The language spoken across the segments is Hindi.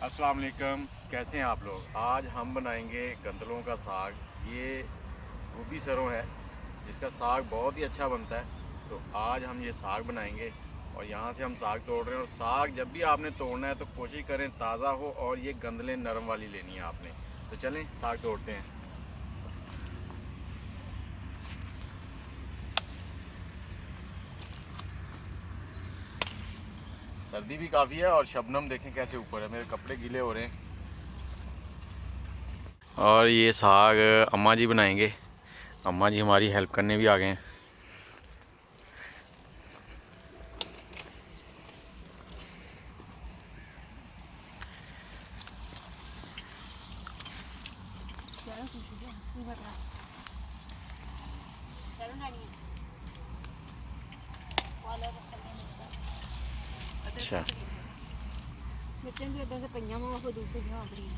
अस्सलाम वालेकुम, कैसे हैं आप लोग। आज हम बनाएंगे गंदलों का साग। ये गोभी सरों है जिसका साग बहुत ही अच्छा बनता है। तो आज हम ये साग बनाएंगे और यहाँ से हम साग तोड़ रहे हैं। और साग जब भी आपने तोड़ना है तो कोशिश करें ताज़ा हो और ये गंदलें नरम वाली लेनी है आपने। तो चलें साग तोड़ते हैं। सर्दी भी काफ़ी है और शबनम देखें कैसे ऊपर है, मेरे कपड़े गीले हो रहे हैं। और ये साग अम्मा जी बनाएंगे। अम्मा जी हमारी हेल्प करने भी आ गए हैं। अच्छा, मिर्चें भी उधर से पईयां में वो दूसरे जगह बड़ी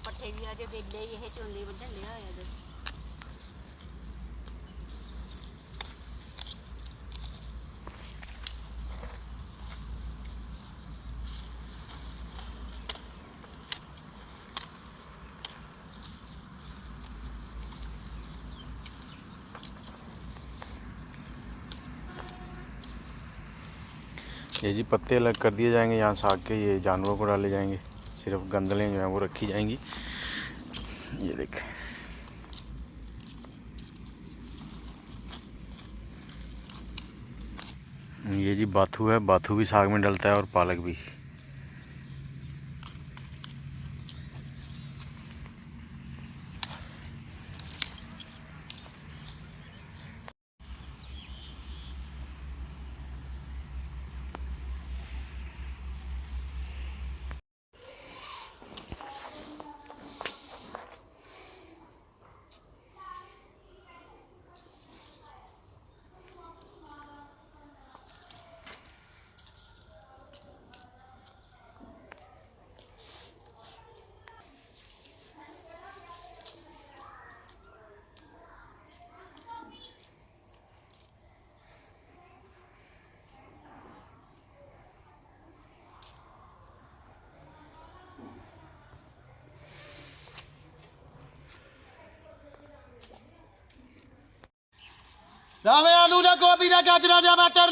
पट्ठे भी आजे बेले ये चोले बदल लिया है। ये जी पत्ते अलग कर दिए जाएंगे यहाँ साग के, ये जानवरों को डाले जाएंगे। सिर्फ गंदलें जो हैं वो रखी जाएंगी। ये देखें, ये जी बाथू है। बाथू भी साग में डलता है और पालक भी। रामे आलू ने गोभी ने गाजरा ने मटर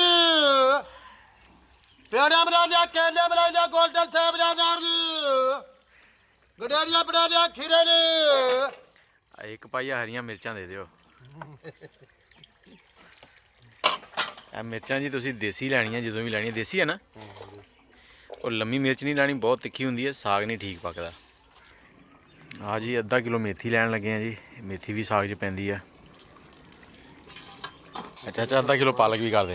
पेड़ा बना लिया, केले बना लिया, गोल्डन सेब बना लिया, गडेरिया बना लिया, खीरे ने। एक पाइया हरियां मिर्चां दे दिओ। ਇਹ ਮਿਰਚਾਂ ਜੀ ਤੁਸੀਂ ਦੇਸੀ ਲੈਣੀਆਂ, ਜਦੋਂ ਵੀ ਲੈਣੀਆਂ ਦੇਸੀ ਹੈ ਨਾ। ਉਹ ਲੰਮੀ ਮਿਰਚ ਨਹੀਂ ਲੈਣੀ, ਬਹੁਤ ਤਿੱਖੀ ਹੁੰਦੀ ਹੈ, ਸਾਗ ਨਹੀਂ ਠੀਕ ਪੱਕਦਾ। ਆ ਜੀ ਅੱਧਾ ਕਿਲੋ ਮੇਥੀ ਲੈਣ ਲੱਗੇ ਆ ਜੀ। ਮੇਥੀ ਵੀ ਸਾਗ 'ਚ ਪੈਂਦੀ ਆ। अच्छा आधा किलो पालक भी कर दे।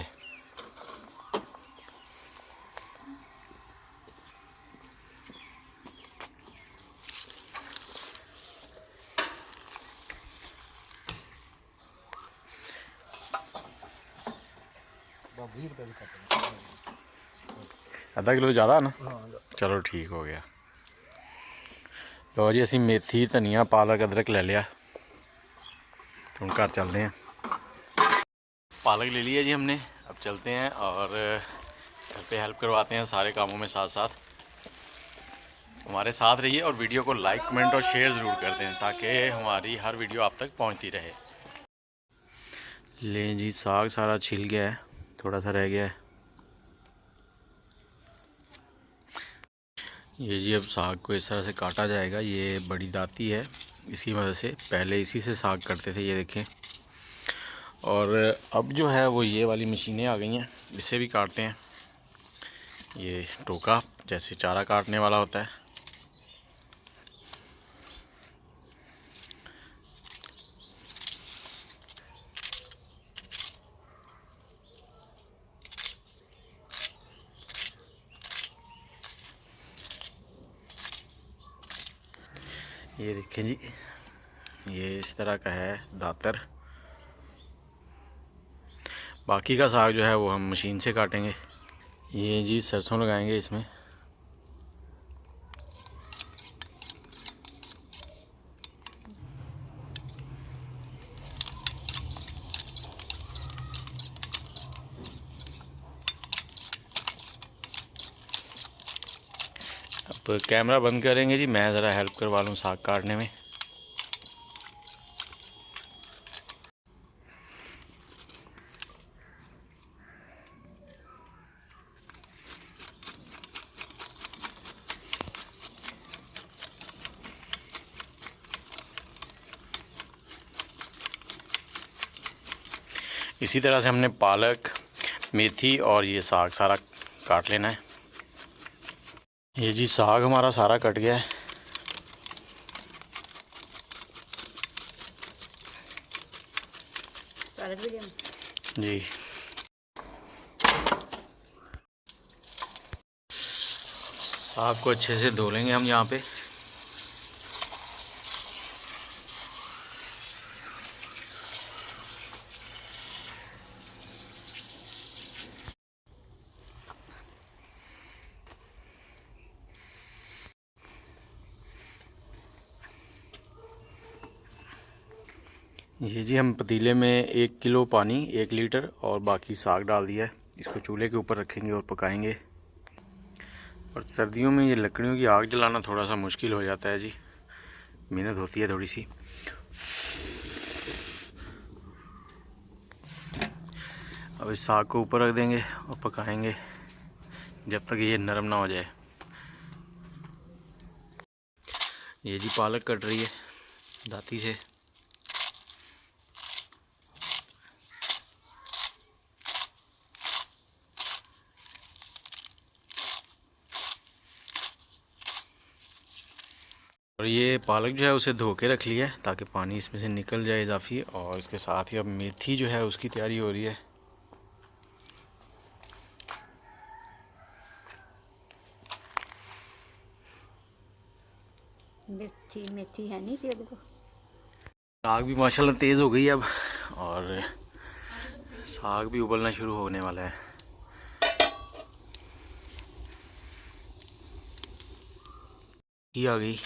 20 रुपए की खपत आधा किलो ज़्यादा ना? हाँ चलो ठीक हो गया। लो जी असी मेथी धनिया पालक अदरक ले लिया, तो हम घर चलते हैं। पालक ले लिया जी हमने, अब चलते हैं और घर पे हेल्प करवाते हैं सारे कामों में साथ साथ। हमारे साथ रहिए और वीडियो को लाइक कमेंट और शेयर ज़रूर कर दें ताकि हमारी हर वीडियो आप तक पहुंचती रहे। ले जी साग सारा छिल गया है, थोड़ा सा रह गया है। ये जी अब साग को इस तरह से काटा जाएगा। ये बड़ी दाती है, इसकी मदद से पहले इसी से साग करते थे, ये देखें। और अब जो है वो ये वाली मशीनें आ गई हैं, इससे भी काटते हैं। ये टोका जैसे चारा काटने वाला होता है। ये देखें जी, ये इस तरह का है दातर। बाकी का साग जो है वो हम मशीन से काटेंगे। ये जी सरसों लगाएंगे इसमें। अब कैमरा बंद करेंगे जी, मैं ज़रा हेल्प करवा लूँ साग काटने में। इसी तरह से हमने पालक, मेथी और ये साग सारा काट लेना है। ये जी साग हमारा सारा कट गया है। जी साग को अच्छे से धो लेंगे हम यहाँ पे। ये जी हम पतीले में 1 किलो पानी 1 लीटर और बाकी साग डाल दिया है। इसको चूल्हे के ऊपर रखेंगे और पकाएंगे। और सर्दियों में ये लकड़ियों की आग जलाना थोड़ा सा मुश्किल हो जाता है जी, मेहनत होती है थोड़ी सी। अब इस साग को ऊपर रख देंगे और पकाएंगे जब तक ये नरम ना हो जाए। ये जी पालक कट रही है दाती से। और ये पालक जो है उसे धो के रख लिया है ताकि पानी इसमें से निकल जाए इजाफी। और इसके साथ ही अब मेथी जो है उसकी तैयारी हो रही है। मेथी है नहीं तेरे को। आग भी माशाल्लाह तेज़ हो गई अब, और साग भी उबलना शुरू होने वाला है। ये आ गई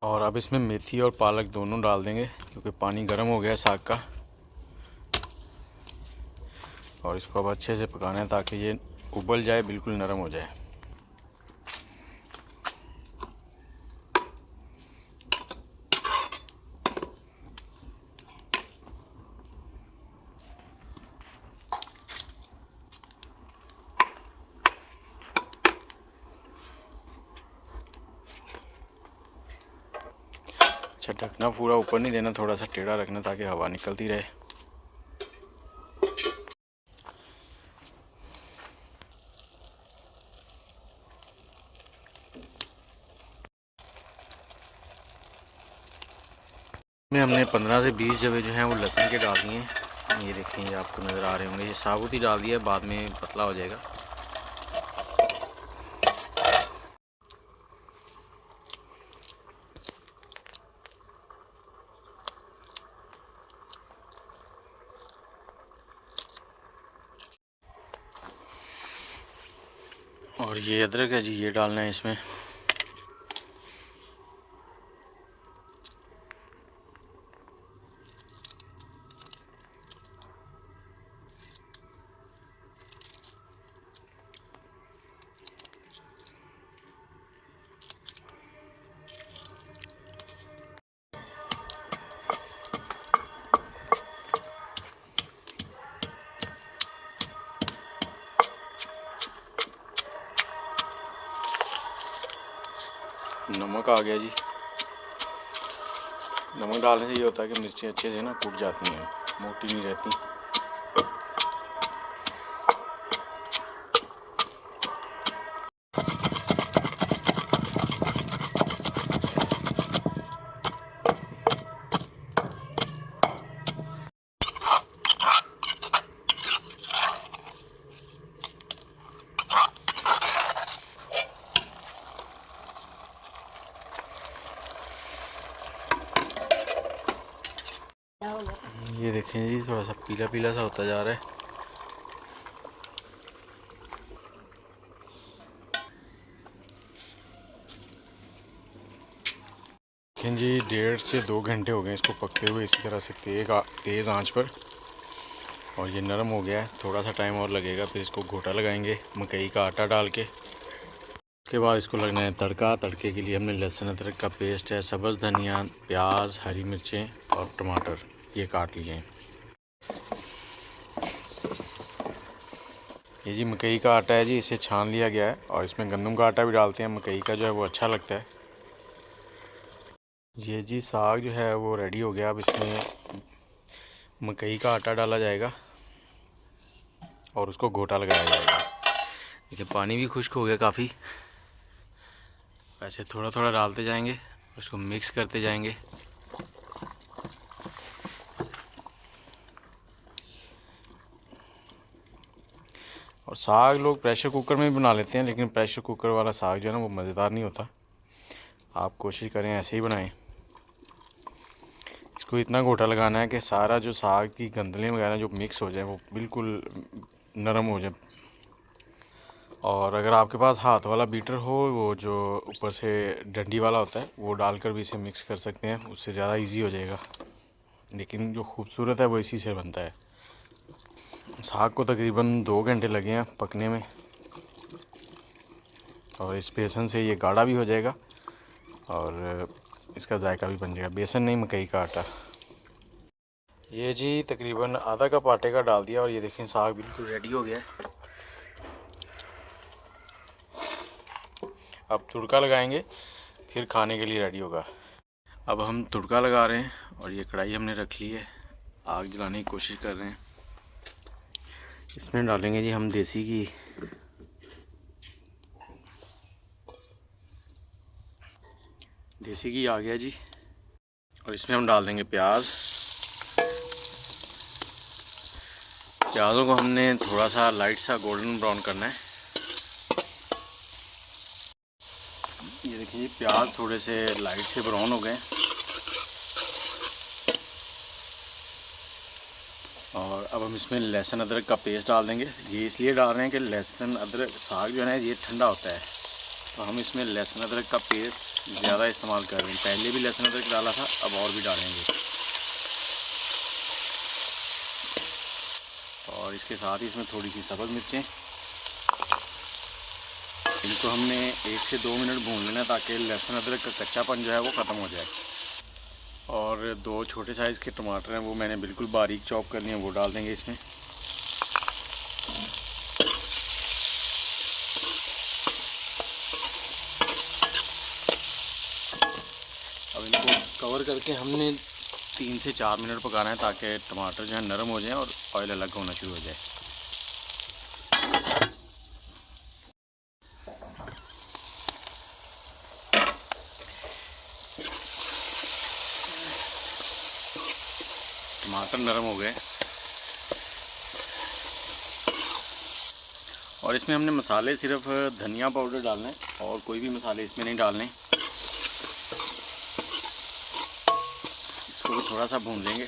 और अब इसमें मेथी और पालक दोनों डाल देंगे क्योंकि पानी गर्म हो गया है साग का। और इसको अब अच्छे से पकाना है ताकि ये उबल जाए, बिल्कुल नरम हो जाए। अच्छा ढकना पूरा ऊपर नहीं देना, थोड़ा सा टेढ़ा रखना ताकि हवा निकलती रहे। में हमने 15 से 20 जवे जो हैं वो लहसुन के डाल दिए हैं। ये देखें, ये आपको नज़र आ रहे होंगे। ये साबुत ही डाल दिया है, बाद में पतला हो जाएगा। और ये अदरक है जी, ये डालना है इसमें। नमक आ गया जी। नमक डालने से ये होता है कि मिर्चें अच्छे से ना कूट जाती हैं, मोटी नहीं रहती। ये देखें जी, थोड़ा सा पीला पीला सा होता जा रहा है। देखें जी, 1.5 से 2 घंटे हो गए इसको पकते हुए इसी तरह से तेज़ आंच पर। और ये नरम हो गया है, थोड़ा सा टाइम और लगेगा। फिर इसको घोटा लगाएंगे मकई का आटा डाल के। उसके बाद इसको लगना है तड़का। तड़के के लिए हमने लहसुन अदरक का पेस्ट है, सब्ज़ धनिया, प्याज, हरी मिर्चें और टमाटर ये काट लिए हैं। ये जी मकई का आटा है जी, इसे छान लिया गया है। और इसमें गंदम का आटा भी डालते हैं, मकई का जो है वो अच्छा लगता है। ये जी साग जो है वो रेडी हो गया। अब इसमें मकई का आटा डाला जाएगा और उसको घोटा लगाया जाएगा। देखिए पानी भी खुश्क हो गया काफ़ी। ऐसे थोड़ा थोड़ा डालते जाएंगे, उसको मिक्स करते जाएंगे। और साग लोग प्रेशर कुकर में भी बना लेते हैं, लेकिन प्रेशर कुकर वाला साग जो है ना वो मज़ेदार नहीं होता। आप कोशिश करें ऐसे ही बनाएं। इसको इतना घोटा लगाना है कि सारा जो साग की गंदलें वगैरह जो मिक्स हो जाए वो बिल्कुल नरम हो जाए। और अगर आपके पास हाथ वाला बीटर हो, वो जो ऊपर से डंडी वाला होता है, वो डालकर भी इसे मिक्स कर सकते हैं, उससे ज़्यादा इजी हो जाएगा। लेकिन जो खूबसूरत है वो इसी से बनता है। साग को तकरीबन 2 घंटे लगे हैं पकने में। और इस बेसन से ये गाढ़ा भी हो जाएगा और इसका जायका भी बन जाएगा। बेसन नहीं, मकई का आटा। ये जी तकरीबन आधा कप आटे का डाल दिया और ये देखें साग बिल्कुल रेडी हो गया है। अब तुड़का लगाएंगे, फिर खाने के लिए रेडी होगा। अब हम तुड़का लगा रहे हैं और ये कढ़ाई हमने रख ली है, आग जलाने की कोशिश कर रहे हैं। इसमें डालेंगे जी हम देसी घी। देसी घी आ गया जी। और इसमें हम डाल देंगे प्याज। प्याज़ों को हमने थोड़ा सा लाइट सा गोल्डन ब्राउन करना है। ये देखिए प्याज थोड़े से लाइट से ब्राउन हो गए। और अब हम इसमें लहसुन अदरक का पेस्ट डाल देंगे। ये इसलिए डाल रहे हैं कि लहसुन अदरक साग जो है ना ये ठंडा होता है, तो हम इसमें लहसुन अदरक का पेस्ट ज़्यादा इस्तेमाल कर रहे हैं। पहले भी लहसुन अदरक डाला था, अब और भी डालेंगे। और इसके साथ ही इसमें थोड़ी सी सब्ज़ मिर्चें, इनको हमने 1 से 2 मिनट भून लेना ताकि लहसुन अदरक का कच्चापन जो है वो ख़त्म हो जाए। और 2 छोटे साइज़ के टमाटर हैं, वो मैंने बिल्कुल बारीक चॉप कर लिए हैं, वो डाल देंगे इसमें। अब इनको कवर करके हमने 3 से 4 मिनट पकाना है ताकि टमाटर जो है नरम हो जाए और ऑयल अलग होना शुरू हो जाए। टमाटर नरम हो गए और इसमें हमने मसाले सिर्फ धनिया पाउडर डालना है और कोई भी मसाले इसमें नहीं डालने। इसको भी थोड़ा सा भून लेंगे।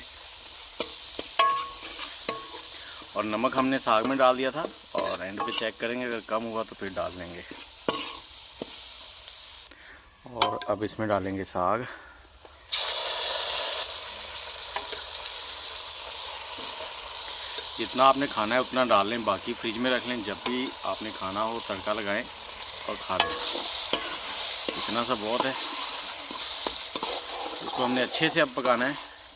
और नमक हमने साग में डाल दिया था और एंड पे चेक करेंगे, अगर कम हुआ तो फिर डाल देंगे। और अब इसमें डालेंगे साग। जितना आपने खाना है उतना डाल लें, बाकी फ्रिज में रख लें, जब भी आपने खाना हो तड़का लगाएं और खा लें। इतना सा बहुत है। इसको हमने अच्छे से अब पकाना है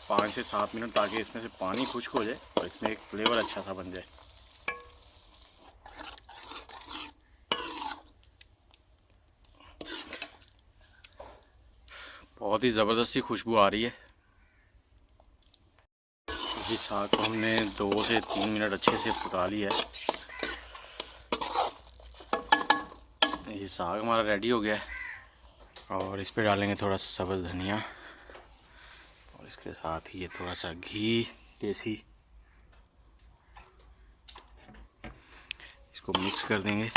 5 से 7 मिनट, ताकि इसमें से पानी खुश्क हो जाए और इसमें एक फ्लेवर अच्छा सा बन जाए। बहुत ही ज़बरदस्ती खुशबू आ रही है। इस साग को हमने 2 से 3 मिनट अच्छे से पका लिया है। ये साग हमारा रेडी हो गया है और इस पे डालेंगे थोड़ा सा सब्ज़ धनिया और इसके साथ ही ये थोड़ा सा घी देसी। इसको मिक्स कर देंगे।